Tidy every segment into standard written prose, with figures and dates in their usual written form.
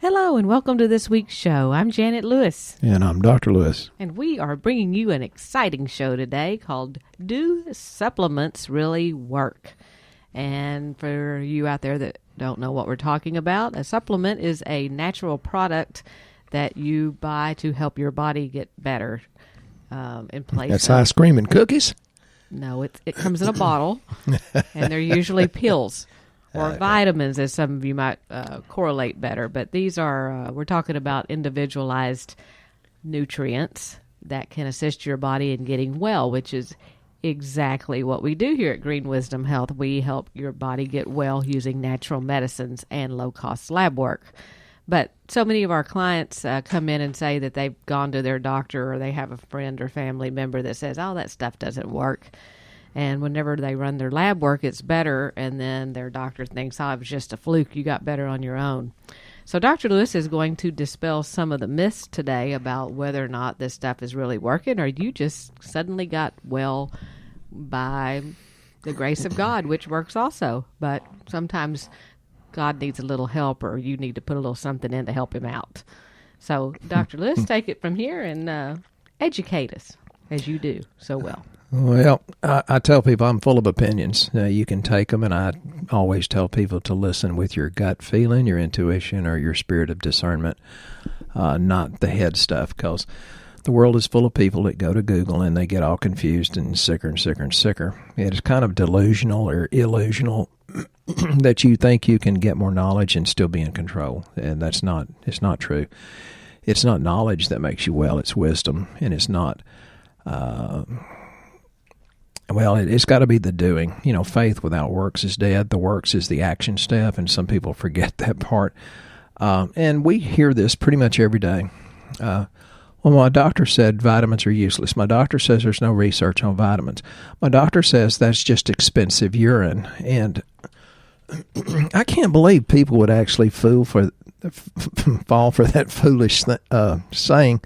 Hello and welcome to this week's show. I'm Janet Lewis. And I'm Dr. Lewis. And we are bringing you an exciting show today called Do Supplements Really Work? And for you out there that don't know what we're talking about, a supplement is a natural product that you buy to help your body get better in place. That's ice cream and cookies? No, it comes in a bottle, and they're usually pills. Or vitamins, as some of you might correlate better. But these are, we're talking about individualized nutrients that can assist your body in getting well, which is exactly what we do here at Green Wisdom Health. We help your body get well using natural medicines and low-cost lab work. But so many of our clients come in and say that they've gone to their doctor or they have a friend or family member that says, oh, that stuff doesn't work. And whenever they run their lab work, it's better. And then their doctor thinks, oh, it was just a fluke. You got better on your own. So Dr. Lewis is going to dispel some of the myths today about whether or not this stuff is really working, or you just suddenly got well by the grace of God, which works also. But sometimes God needs a little help, or you need to put a little something in to help him out. So Dr. Lewis, take it from here and educate us, as you do so well. Well, I tell people I'm full of opinions. You can take them, and I always tell people to listen with your gut feeling, your intuition, or your spirit of discernment, not the head stuff, because the world is full of people that go to Google and they get all confused and sicker and sicker and sicker. It's kind of delusional or illusional that you think you can get more knowledge and still be in control, and it's not true. It's not knowledge that makes you well, it's wisdom, and it's not... Well, it's got to be the doing. You know, faith without works is dead. The works is the action step, and some people forget that part. And we hear this pretty much every day. Well, my doctor said vitamins are useless. My doctor says there's no research on vitamins. My doctor says that's just expensive urine. And I can't believe people would actually fall for that foolish saying.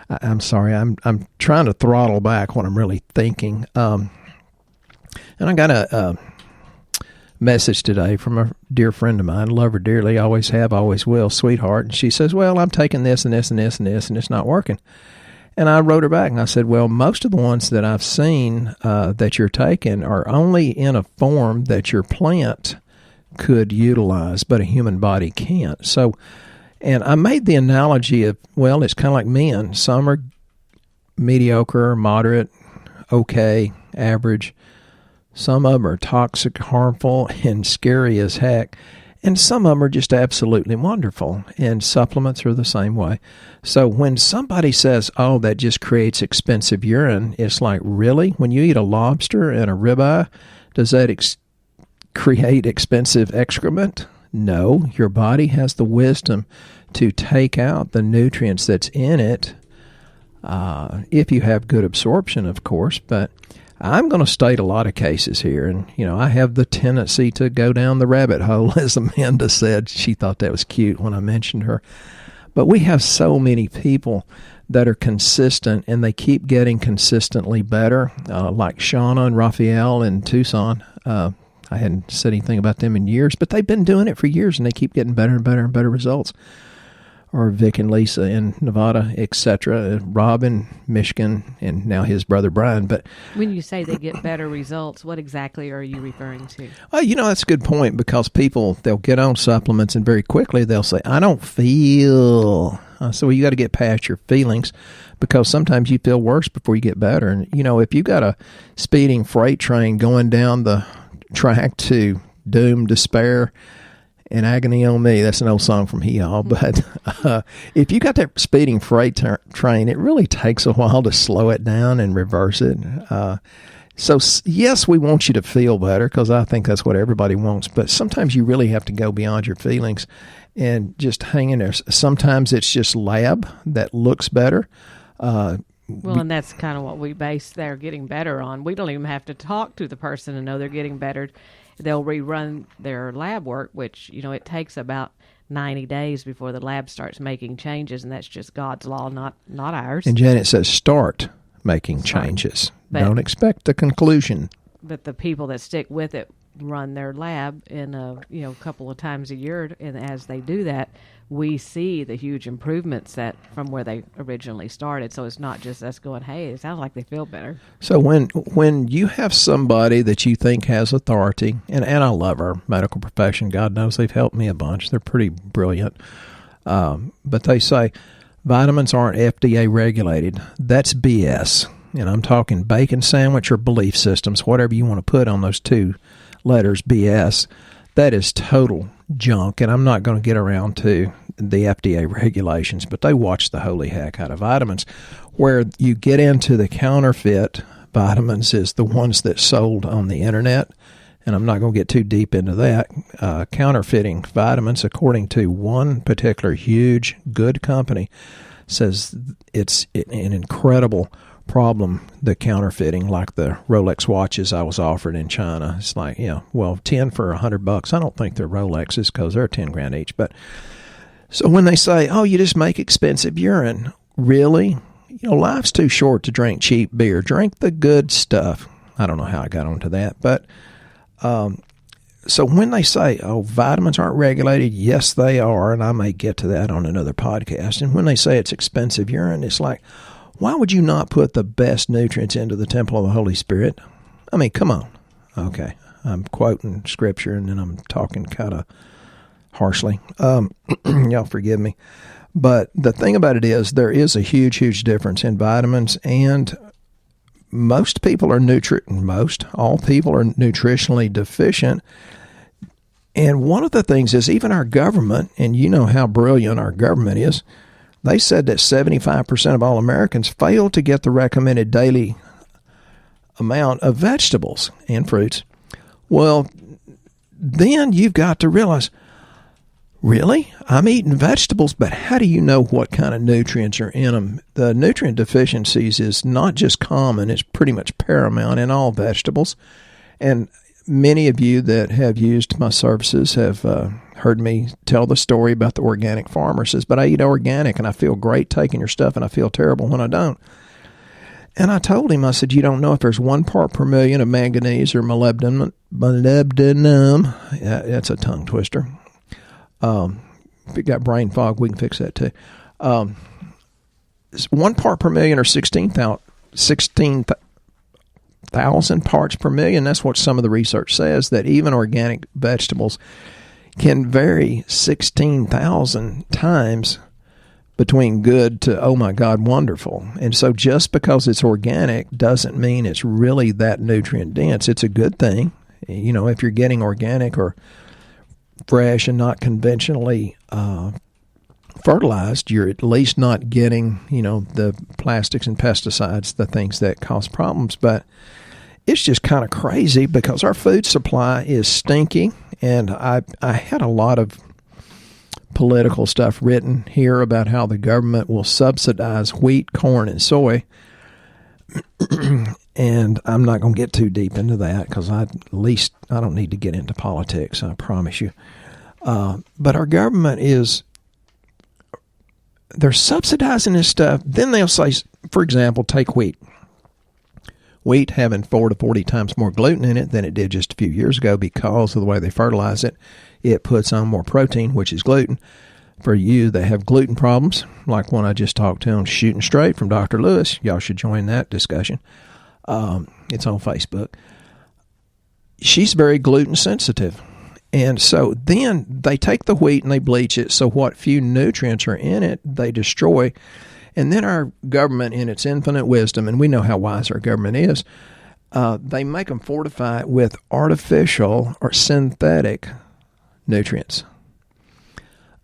I'm sorry. I'm trying to throttle back what I'm really thinking. And I got a message today from a dear friend of mine. Love her dearly, always have, always will, sweetheart. And she says, well, I'm taking this and this and this and this, and it's not working. And I wrote her back and I said, well, most of the ones that I've seen that you're taking are only in a form that your plant could utilize, but a human body can't. So, and I made the analogy of, well, it's kind of like men. Some are mediocre, moderate, okay, average. Some of them are toxic, harmful, and scary as heck. And some of them are just absolutely wonderful. And supplements are the same way. So when somebody says, oh, that just creates expensive urine, it's like, really? When you eat a lobster and a ribeye, does that create expensive excrement? No. Your body has the wisdom to take out the nutrients that's in it, if you have good absorption, of course. But I'm going to state a lot of cases here, and, you know, I have the tendency to go down the rabbit hole, as Amanda said. She thought that was cute when I mentioned her. But we have so many people that are consistent, and they keep getting consistently better, like Shauna and Raphael in Tucson. I hadn't said anything about them in years, but they've been doing it for years, and they keep getting better and better and better results. Or Vic and Lisa in Nevada, etc., Rob in Michigan, and now his brother Brian. But when you say they get better results, what exactly are you referring to? Well, you know, that's a good point, because people, they'll get on supplements and very quickly they'll say, I don't feel. So you got to get past your feelings, because sometimes you feel worse before you get better. And, you know, if you got a speeding freight train going down the track to doom, despair, and agony on me, that's an old song from He-Haw, but if you got that speeding freight train, it really takes a while to slow it down and reverse it. So, yes, we want you to feel better, because I think that's what everybody wants, but sometimes you really have to go beyond your feelings and just hang in there. Sometimes it's just lab that looks better. Well, and that's kind of what we base their getting better on. We don't even have to talk to the person to know they're getting better. They'll rerun their lab work, which, you know, it takes about 90 days before the lab starts making changes, and that's just God's law, not ours. And Janet says start making changes. Don't expect the conclusion. But the people that stick with it run their lab in a couple of times a year, and as they do that, we see the huge improvements that from where they originally started. So it's not just us going, hey, it sounds like they feel better. So when you have somebody that you think has authority, and I love our medical profession, God knows they've helped me a bunch. They're pretty brilliant. But they say vitamins aren't FDA regulated. That's BS. And I'm talking bacon sandwich or belief systems, whatever you want to put on those two letters, BS. That is total junk, and I'm not going to get around to the FDA regulations, but they watch the holy heck out of vitamins. Where you get into the counterfeit vitamins is the ones that sold on the internet, and I'm not going to get too deep into that. Counterfeiting vitamins, according to one particular huge good company, says it's an incredible problem, the counterfeiting, like the Rolex watches I was offered in China. It's like, 10 for $100. I don't think they're Rolexes because they're 10 grand each. But so when they say, oh, you just make expensive urine, really? Life's too short to drink cheap beer. Drink the good stuff. I don't know how I got onto that, but so when they say, oh, vitamins aren't regulated, yes, they are, and I may get to that on another podcast. And when they say it's expensive urine, it's like, why would you not put the best nutrients into the temple of the Holy Spirit? I mean, come on. Okay, I'm quoting scripture, and then I'm talking kind of harshly. Y'all forgive me. But the thing about it is there is a huge, huge difference in vitamins, and all people are nutritionally deficient. And one of the things is even our government, and you know how brilliant our government is, they said that 75% of all Americans fail to get the recommended daily amount of vegetables and fruits. Well, then you've got to realize, really? I'm eating vegetables, but how do you know what kind of nutrients are in them? The nutrient deficiencies is not just common, it's pretty much paramount in all vegetables. And many of you that have used my services have heard me tell the story about the organic farmer. Says, but I eat organic and I feel great taking your stuff and I feel terrible when I don't. And I told him, I said, you don't know if there's 1 part per million of manganese or molybdenum. That's a tongue twister. If you got brain fog, we can fix that too. 1 part per million or 16,000 parts per million. That's what some of the research says, that even organic vegetables can vary 16,000 times between good to, oh my God, wonderful. And so just because it's organic doesn't mean it's really that nutrient dense. It's a good thing. If you're getting organic or fresh and not conventionally fertilized, you're at least not getting, the plastics and pesticides, the things that cause problems. But it's just kind of crazy because our food supply is stinky. And I had a lot of political stuff written here about how the government will subsidize wheat, corn, and soy. And I'm not going to get too deep into that because I don't need to get into politics, I promise you. But our government they're subsidizing this stuff. Then they'll say, for example, take wheat. Wheat having 4 to 40 times more gluten in it than it did just a few years ago because of the way they fertilize it. It puts on more protein, which is gluten. For you that have gluten problems, like one I just talked to on Shooting Straight from Dr. Lewis, y'all should join that discussion. It's on Facebook. She's very gluten sensitive. And so then they take the wheat and they bleach it, so what few nutrients are in it, they destroy. And then our government, in its infinite wisdom, and we know how wise our government is, they make them fortify it with artificial or synthetic nutrients.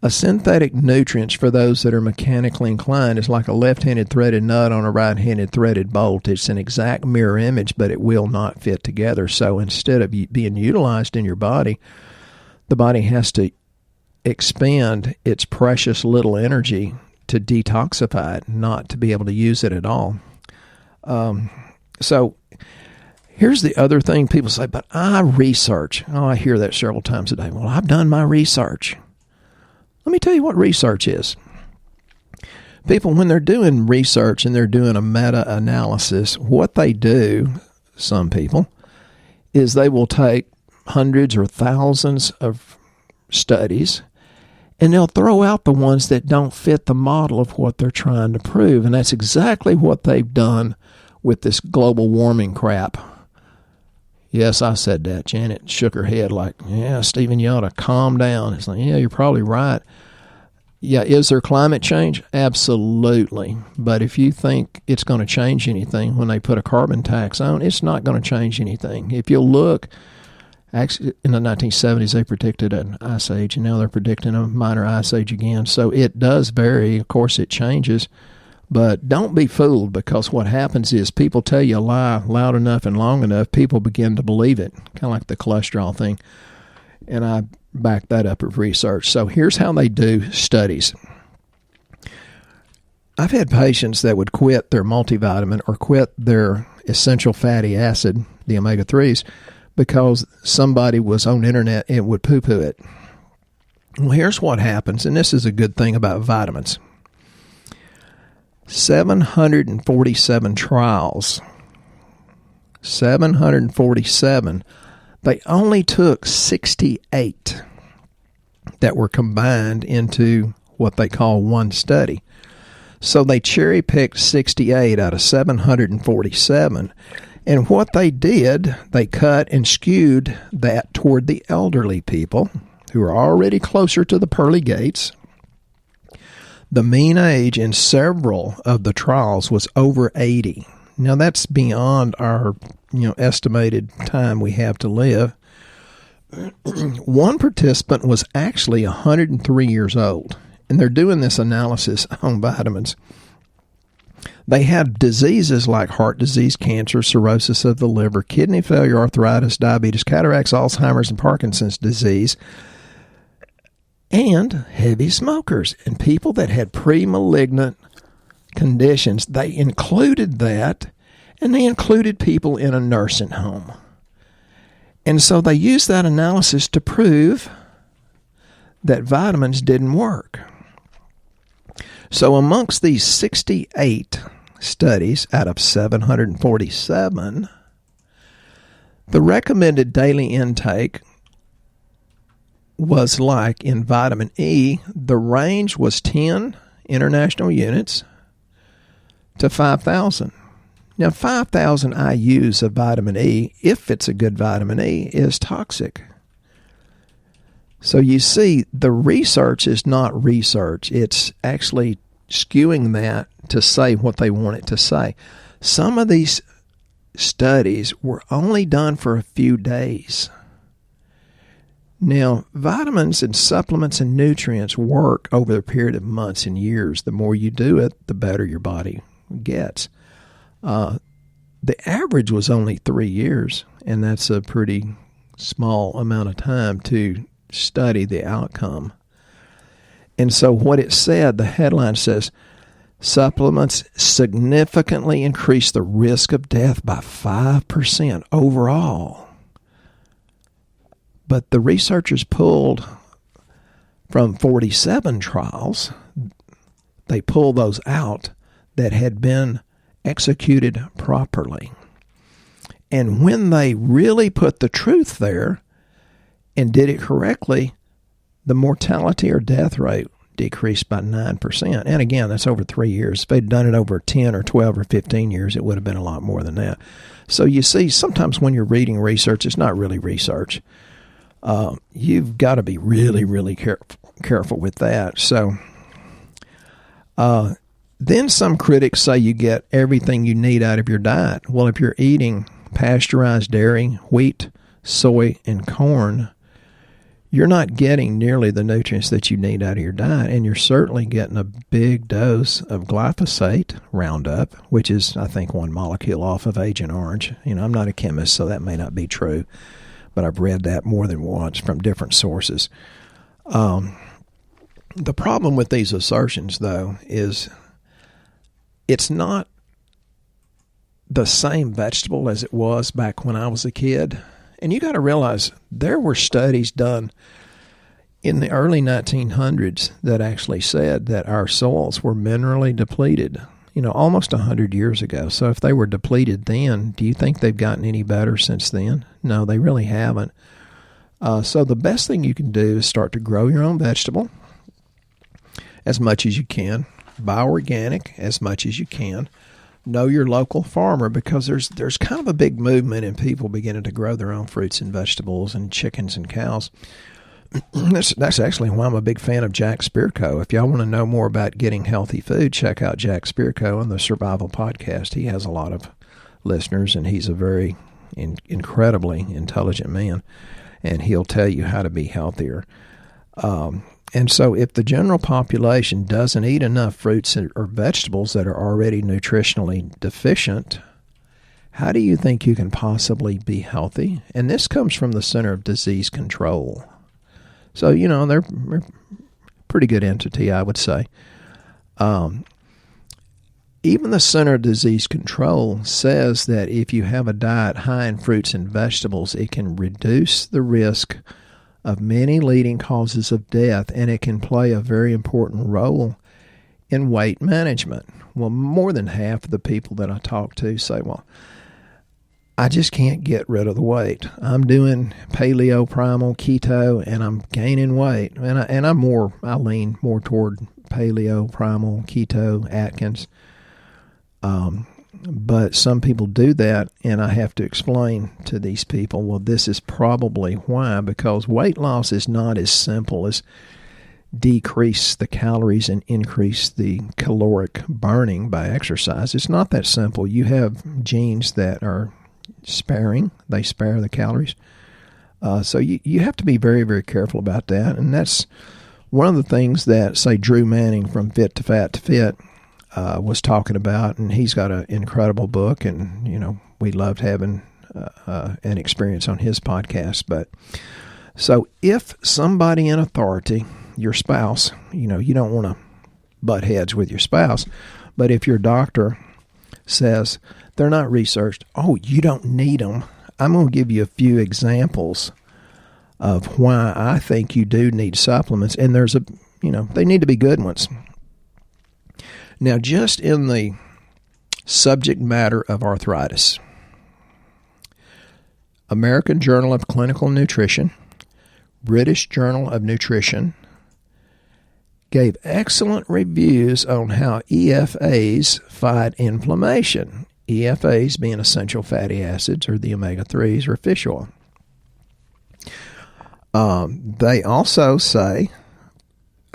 A synthetic nutrients, for those that are mechanically inclined, is like a left-handed threaded nut on a right-handed threaded bolt. It's an exact mirror image, but it will not fit together. So instead of being utilized in your body, the body has to expend its precious little energy to detoxify it, not to be able to use it at all. So here's the other thing people say, but I research. Oh, I hear that several times a day. Well, I've done my research. Let me tell you what research is. People, when they're doing research and they're doing a meta-analysis, what they do, some people, is they will take hundreds or thousands of studies, and they'll throw out the ones that don't fit the model of what they're trying to prove. And that's exactly what they've done with this global warming crap. Yes, I said that. Janet shook her head like, yeah, Stephen, you ought to calm down. It's like, yeah, you're probably right. Yeah, is there climate change? Absolutely. But if you think it's going to change anything when they put a carbon tax on, it's not going to change anything. If you'll look, actually, in the 1970s, they predicted an ice age, and now they're predicting a minor ice age again. So it does vary. Of course, it changes. But don't be fooled, because what happens is people tell you a lie loud enough and long enough, people begin to believe it, kind of like the cholesterol thing. And I back that up with research. So here's how they do studies. I've had patients that would quit their multivitamin or quit their essential fatty acid, the omega-3s, because somebody was on the internet and would poo-poo it. Well, here's what happens, and this is a good thing about vitamins. 747 trials. 747. They only took 68 that were combined into what they call one study. So they cherry-picked 68 out of 747. And what they did, they cut and skewed that toward the elderly people who are already closer to the pearly gates. The mean age in several of the trials was over 80. Now that's beyond our estimated time we have to live. One participant was actually 103 years old, and they're doing this analysis on vitamins. They had diseases like heart disease, cancer, cirrhosis of the liver, kidney failure, arthritis, diabetes, cataracts, Alzheimer's, and Parkinson's disease, and heavy smokers and people that had pre-malignant conditions. They included that, and they included people in a nursing home. And so they used that analysis to prove that vitamins didn't work. So amongst these 68 studies out of 747, the recommended daily intake was like in vitamin E, the range was 10 international units to 5,000. Now, 5,000 IUs of vitamin E, if it's a good vitamin E, is toxic. So you see, the research is not research. It's actually skewing that to say what they want it to say. Some of these studies were only done for a few days. Now, vitamins and supplements and nutrients work over the period of months and years. The more you do it, the better your body gets. The average was only 3 years, and that's a pretty small amount of time to study the outcome. And so what it said, the headline says, supplements significantly increase the risk of death by 5% overall. But the researchers pulled from 47 trials, they pulled those out that had been executed properly. And when they really put the truth there and did it correctly, the mortality or death rate decreased by 9%. And again, that's over 3 years. If they'd done it over 10 or 12 or 15 years, it would have been a lot more than that. So you see, sometimes when you're reading research, it's not really research. You've got to be really, really careful with that. So then some critics say you get everything you need out of your diet. Well, if you're eating pasteurized dairy, wheat, soy, and corn, you're not getting nearly the nutrients that you need out of your diet, and you're certainly getting a big dose of glyphosate, Roundup, which is, I think, one molecule off of Agent Orange. I'm not a chemist, so that may not be true, but I've read that more than once from different sources. The problem with these assertions, though, is it's not the same vegetable as it was back when I was a kid. And you got to realize there were studies done in the early 1900s that actually said that our soils were minerally depleted, almost 100 years ago. So if they were depleted then, do you think they've gotten any better since then? No, they really haven't. So the best thing you can do is start to grow your own vegetable as much as you can. Buy organic as much as you can. Know your local farmer, because there's kind of a big movement in people beginning to grow their own fruits and vegetables and chickens and cows. That's actually why I'm a big fan of Jack Spirko. If y'all want to know more about getting healthy food, check out Jack Spirko on the Survival Podcast. He has a lot of listeners, and he's a very incredibly intelligent man, and he'll tell you how to be healthier. And so if the general population doesn't eat enough fruits or vegetables that are already nutritionally deficient, how do you think you can possibly be healthy? And this comes from the Center of Disease Control. So, they're a pretty good entity, I would say. Even the Center of Disease Control says that if you have a diet high in fruits and vegetables, it can reduce the risk of many leading causes of death, and it can play a very important role in weight management. Well, more than half of the people that I talk to say, well, I just can't get rid of the weight. I'm doing paleo, primal, keto, and I'm gaining weight. And I lean more toward paleo, primal, keto, Atkins. But some people do that, and I have to explain to these people, well, this is probably why, because weight loss is not as simple as decrease the calories and increase the caloric burning by exercise. It's not that simple. You have genes that are sparing. They spare the calories. So you have to be very, very careful about that, and that's one of the things that, say, Drew Manning from Fit to Fat to Fit was talking about, and he's got an incredible book, and we loved having an experience on his podcast. But so if somebody in authority, your spouse, you don't want to butt heads with your spouse, but if your doctor says they're not researched, oh, you don't need them, I'm going to give you a few examples of why I think you do need supplements, and they need to be good ones. Now, just in the subject matter of arthritis, American Journal of Clinical Nutrition, British Journal of Nutrition, gave excellent reviews on how EFAs fight inflammation. EFAs being essential fatty acids, or the omega-3s, or fish oil. They also say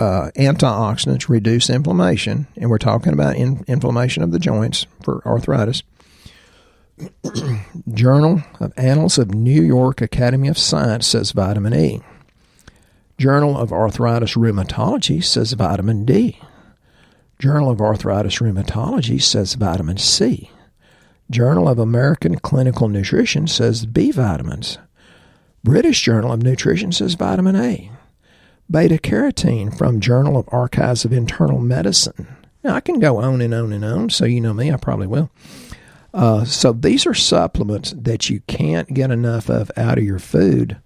antioxidants reduce inflammation, and we're talking about inflammation of the joints for arthritis. Journal of Annals of New York Academy of Science says vitamin E. Journal of Arthritis Rheumatology says vitamin D. Journal of Arthritis Rheumatology says vitamin C. Journal of American Clinical Nutrition says B vitamins. British Journal of Nutrition says vitamin A. Beta-carotene from Journal of Archives of Internal Medicine. Now, I can go on and on and on, so you know me, I probably will. So these are supplements that you can't get enough of out of your food.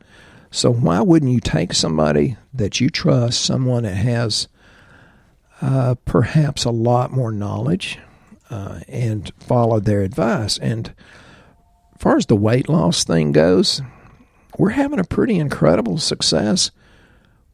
So why wouldn't you take somebody that you trust, someone that has perhaps a lot more knowledge, and follow their advice? And as far as the weight loss thing goes, we're having a pretty incredible success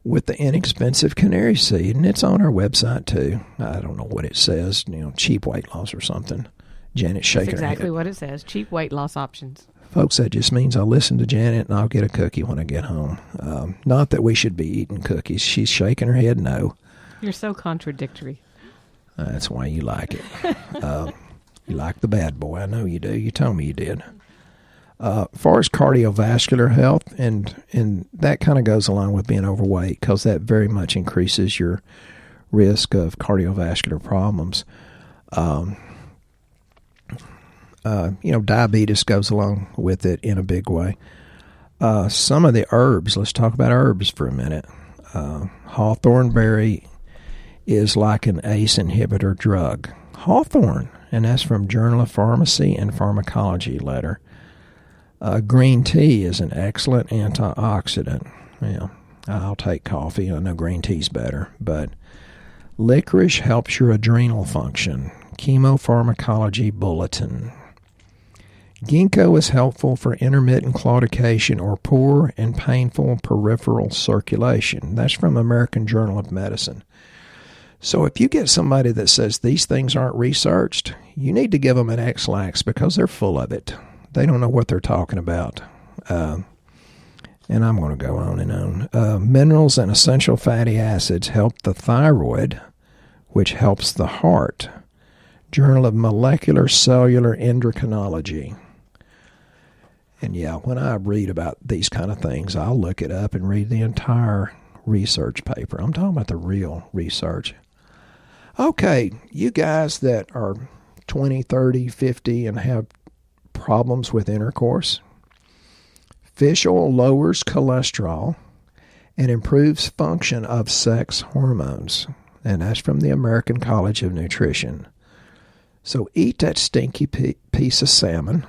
with the inexpensive canary seed, and it's on our website too. I don't know what it says, cheap weight loss or something. Janet's shaking That's exactly her head. What it says, cheap weight loss options. Folks, that just means I'll listen to Janet and I'll get a cookie when I get home. Not that we should be eating cookies. She's shaking her head no. You're so contradictory. That's why you like it. You like the bad boy. I know you do. You told me you did. As far as cardiovascular health, and that kind of goes along with being overweight, because that very much increases your risk of cardiovascular problems. Diabetes goes along with it in a big way. Some of the herbs, let's talk about herbs for a minute. Hawthorn berry is like an ACE inhibitor drug. Hawthorn, and that's from Journal of Pharmacy and Pharmacology letter. Green tea is an excellent antioxidant. I'll take coffee. I know green tea's better, but licorice helps your adrenal function. Chemopharmacology Bulletin. Ginkgo is helpful for intermittent claudication or poor and painful peripheral circulation. That's from American Journal of Medicine. So if you get somebody that says these things aren't researched, you need to give them an X-Lax because they're full of it. They don't know what they're talking about. And I'm going to go on and on. Minerals and essential fatty acids help the thyroid, which helps the heart. Journal of Molecular Cellular Endocrinology. And yeah, when I read about these kind of things, I'll look it up and read the entire research paper. I'm talking about the real research. Okay, you guys that are 20, 30, 50 and have problems with intercourse, fish oil lowers cholesterol and improves function of sex hormones. And that's from the American College of Nutrition. So eat that stinky piece of salmon.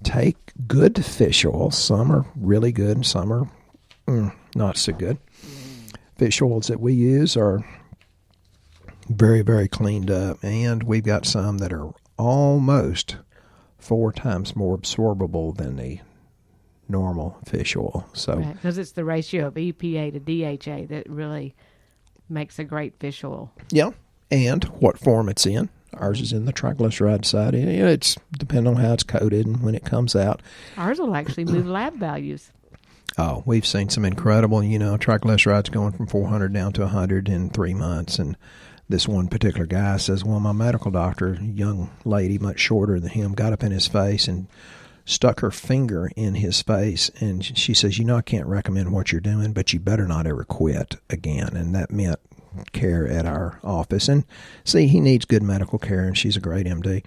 Take good fish oil. Some are really good and some are not so good. Fish oils that we use are very, very cleaned up. And we've got some that are almost 4 times more absorbable than the normal fish oil. So, because it's the ratio of EPA to DHA that really makes a great fish oil. Yeah, and what form it's in. Ours is in the triglyceride side. It's depending on how it's coated and when it comes out. Ours will actually move lab values. Oh, we've seen some incredible, triglycerides going from 400 down to 100 in 3 months. And this one particular guy says, well, my medical doctor, young lady, much shorter than him, got up in his face and stuck her finger in his face. And she says, I can't recommend what you're doing, but you better not ever quit again. And that meant care at our office. And see, he needs good medical care, and she's a great MD.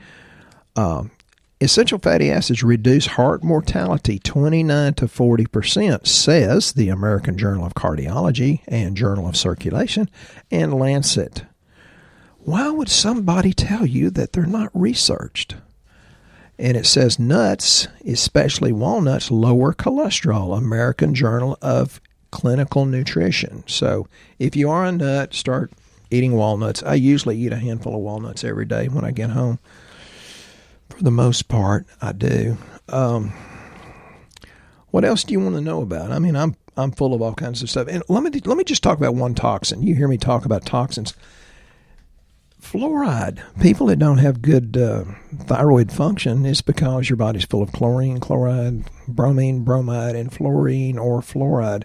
Essential fatty acids reduce heart mortality 29 to 40%, says the American Journal of Cardiology and Journal of Circulation and Lancet. Why would somebody tell you that they're not researched? And it says nuts, especially walnuts, lower cholesterol. American Journal of Clinical Nutrition. So if you are a nut, start eating walnuts. I usually eat a handful of walnuts every day when I get home. For the most part, I do. What else do you want to know about? I mean, I'm full of all kinds of stuff. And let me just talk about one toxin. You hear me talk about toxins. Fluoride. People that don't have good thyroid function is because your body's full of chlorine, chloride, bromine, bromide, and fluorine or fluoride.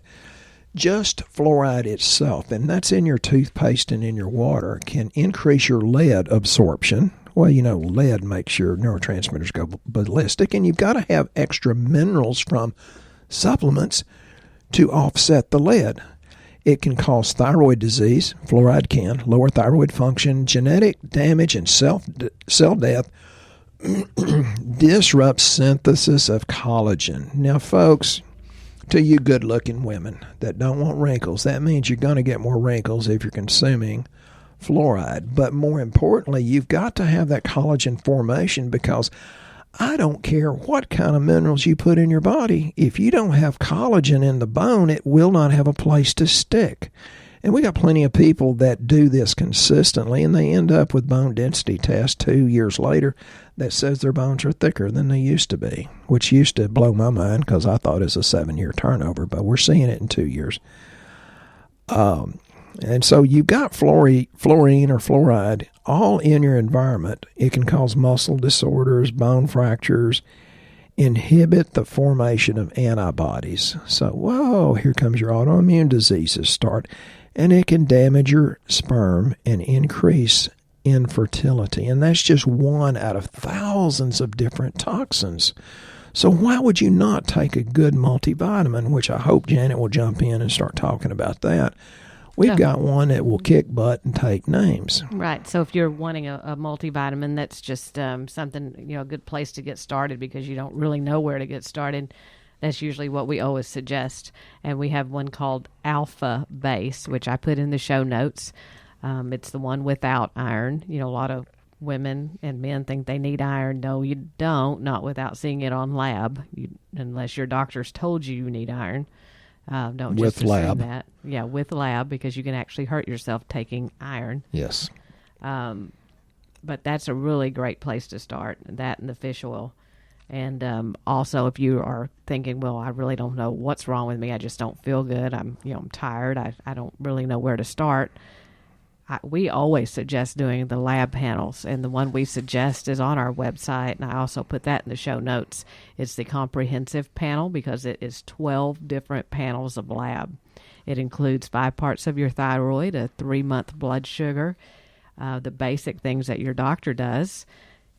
Just fluoride itself, and that's in your toothpaste and in your water, can increase your lead absorption. Well, lead makes your neurotransmitters go ballistic, and you've got to have extra minerals from supplements to offset the lead. It can cause thyroid disease, fluoride can, lower thyroid function, genetic damage, and cell death, disrupts synthesis of collagen. Now, folks, to you good-looking women that don't want wrinkles, that means you're going to get more wrinkles if you're consuming fluoride. But more importantly, you've got to have that collagen formation, because I don't care what kind of minerals you put in your body. If you don't have collagen in the bone, it will not have a place to stick. And we got plenty of people that do this consistently, and they end up with bone density tests 2 years later that says their bones are thicker than they used to be, which used to blow my mind because I thought it was a 7-year turnover, but we're seeing it in 2 years. And so you've got fluorine or fluoride all in your environment. It can cause muscle disorders, bone fractures, inhibit the formation of antibodies. So, whoa, here comes your autoimmune diseases start. And it can damage your sperm and increase infertility. And that's just one out of thousands of different toxins. So why would you not take a good multivitamin, which I hope Janet will jump in and start talking about that. We've got one that will kick butt and take names. Right. So if you're wanting a multivitamin, that's just something, a good place to get started because you don't really know where to get started. That's usually what we always suggest. And we have one called Alpha Base, which I put in the show notes. It's the one without iron. A lot of women and men think they need iron. No, you don't, not without seeing it on lab, unless your doctor's told you need iron. Don't just with lab. That. Yeah, with lab, because you can actually hurt yourself taking iron. Yes. But that's a really great place to start, that and the fish oil. And also, if you are thinking, well, I really don't know what's wrong with me, I just don't feel good, I'm tired, I don't really know where to start, we always suggest doing the lab panels, and the one we suggest is on our website, and I also put that in the show notes. It's the comprehensive panel because it is 12 different panels of lab. It includes 5 parts of your thyroid, a 3-month blood sugar, the basic things that your doctor does.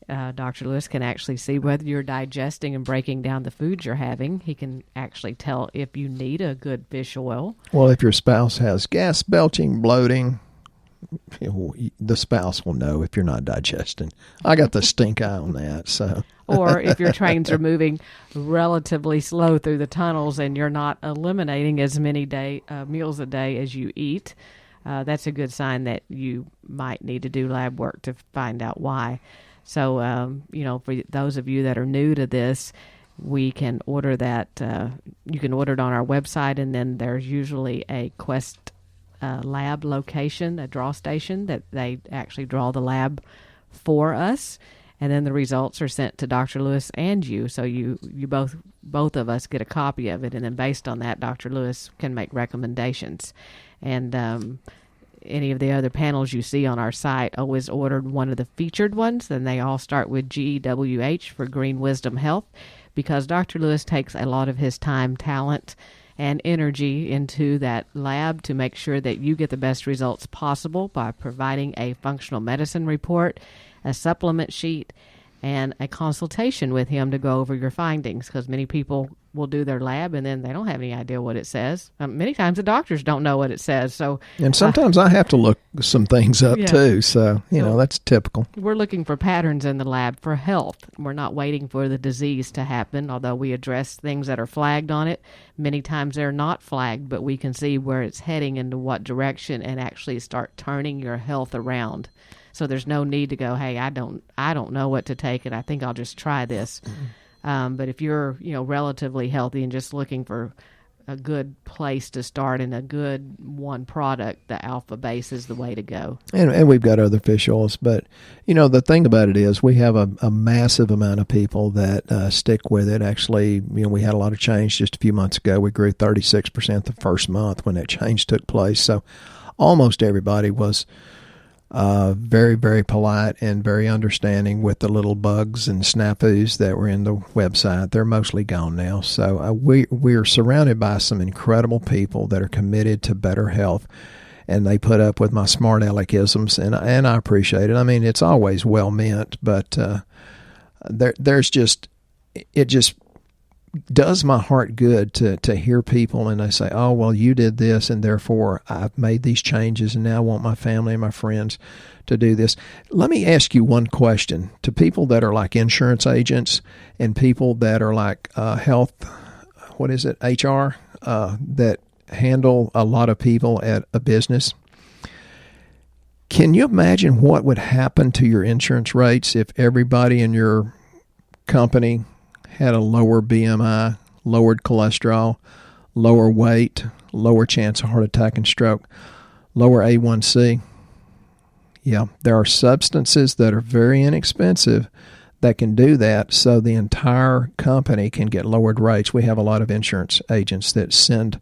Dr. Lewis can actually see whether you're digesting and breaking down the foods you're having. He can actually tell if you need a good fish oil. Well, if your spouse has gas, belching, bloating, the spouse will know if you're not digesting. I got the stink eye on that. So, or if your trains are moving relatively slow through the tunnels and you're not eliminating as many meals a day as you eat, that's a good sign that you might need to do lab work to find out why. So, for those of you that are new to this, we can order that. You can order it on our website, and then there's usually a Quest lab location, a draw station, that they actually draw the lab for us, and then the results are sent to Dr. Lewis and you. So you both of us get a copy of it, and then based on that, Dr. Lewis can make recommendations. And any of the other panels you see on our site, always ordered one of the featured ones. Then they all start with GWH for Green Wisdom Health, because Dr. Lewis takes a lot of his time, talent, and energy into that lab to make sure that you get the best results possible by providing a functional medicine report, a supplement sheet, and a consultation with him to go over your findings, because many people will do their lab and then they don't have any idea what it says. Many times the doctors don't know what it says. And sometimes I have to look some things up too. So, that's typical. We're looking for patterns in the lab for health. We're not waiting for the disease to happen, although we address things that are flagged on it. Many times they're not flagged, but we can see where it's heading, into what direction, and actually start turning your health around. So there's no need to go, hey, I don't know what to take, and I think I'll just try this. But if you're, relatively healthy and just looking for a good place to start and a good one product, the Alpha Base is the way to go. And we've got other fish oils, but the thing about it is we have a massive amount of people that stick with it. Actually, we had a lot of change just a few months ago. We grew 36% the first month when that change took place. So almost everybody was very, very polite and very understanding with the little bugs and snafus that were in the website. They're mostly gone now. So we're surrounded by some incredible people that are committed to better health, and they put up with my smart aleckisms, and I appreciate it. I mean, it's always well meant, but there's just, it just does my heart good to hear people and they say, oh, well, you did this and therefore I've made these changes and now I want my family and my friends to do this. Let me ask you one question. To people that are like insurance agents and people that are like HR, that handle a lot of people at a business, can you imagine what would happen to your insurance rates if everybody in your company had a lower BMI, lowered cholesterol, lower weight, lower chance of heart attack and stroke, lower A1C? Yeah, there are substances that are very inexpensive that can do that, so the entire company can get lowered rates. We have a lot of insurance agents that send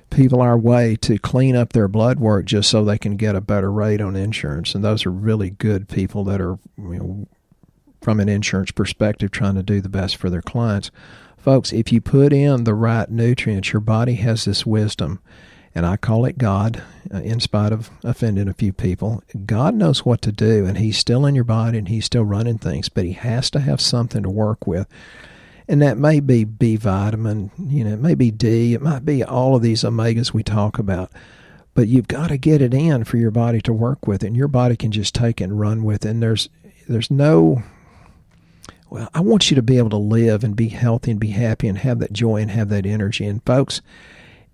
people our way to clean up their blood work just so they can get a better rate on insurance. And those are really good people that are, from an insurance perspective, trying to do the best for their clients. Folks, if you put in the right nutrients, your body has this wisdom, and I call it God, in spite of offending a few people. God knows what to do, and he's still in your body, and he's still running things, but he has to have something to work with. And that may be B vitamin, it may be D, it might be all of these omegas we talk about. But you've got to get it in for your body to work with it, and your body can just take it and run with it. And there's no... Well, I want you to be able to live and be healthy and be happy and have that joy and have that energy. And folks,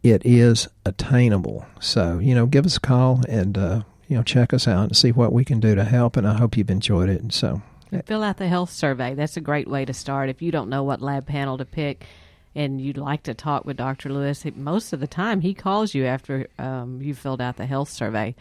it is attainable. So, give us a call and, check us out and see what we can do to help. And I hope you've enjoyed it. And so, fill out the health survey. That's a great way to start. If you don't know what lab panel to pick and you'd like to talk with Dr. Lewis, most of the time he calls you after you've filled out the health survey.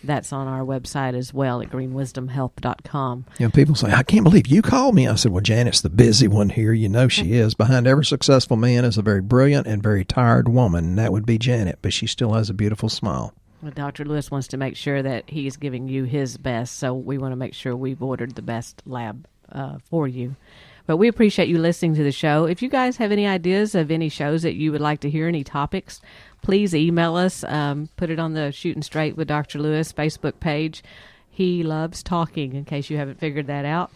that's on our website as well at greenwisdomhealth.com. You know, people say, I can't believe you called me. I said, well, Janet's the busy one here. You know she is. Behind every successful man is a very brilliant and very tired woman, and that would be Janet, but she still has a beautiful smile. Well, Dr. Lewis wants to make sure that he's giving you his best, so we want to make sure we've ordered the best lab for you. But we appreciate you listening to the show. If you guys have any ideas of any shows that you would like to hear, any topics, please email us. Put it on the Shooting Straight with Dr. Lewis Facebook page. He loves talking, in case you haven't figured that out.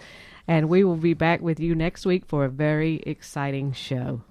And we will be back with you next week for a very exciting show.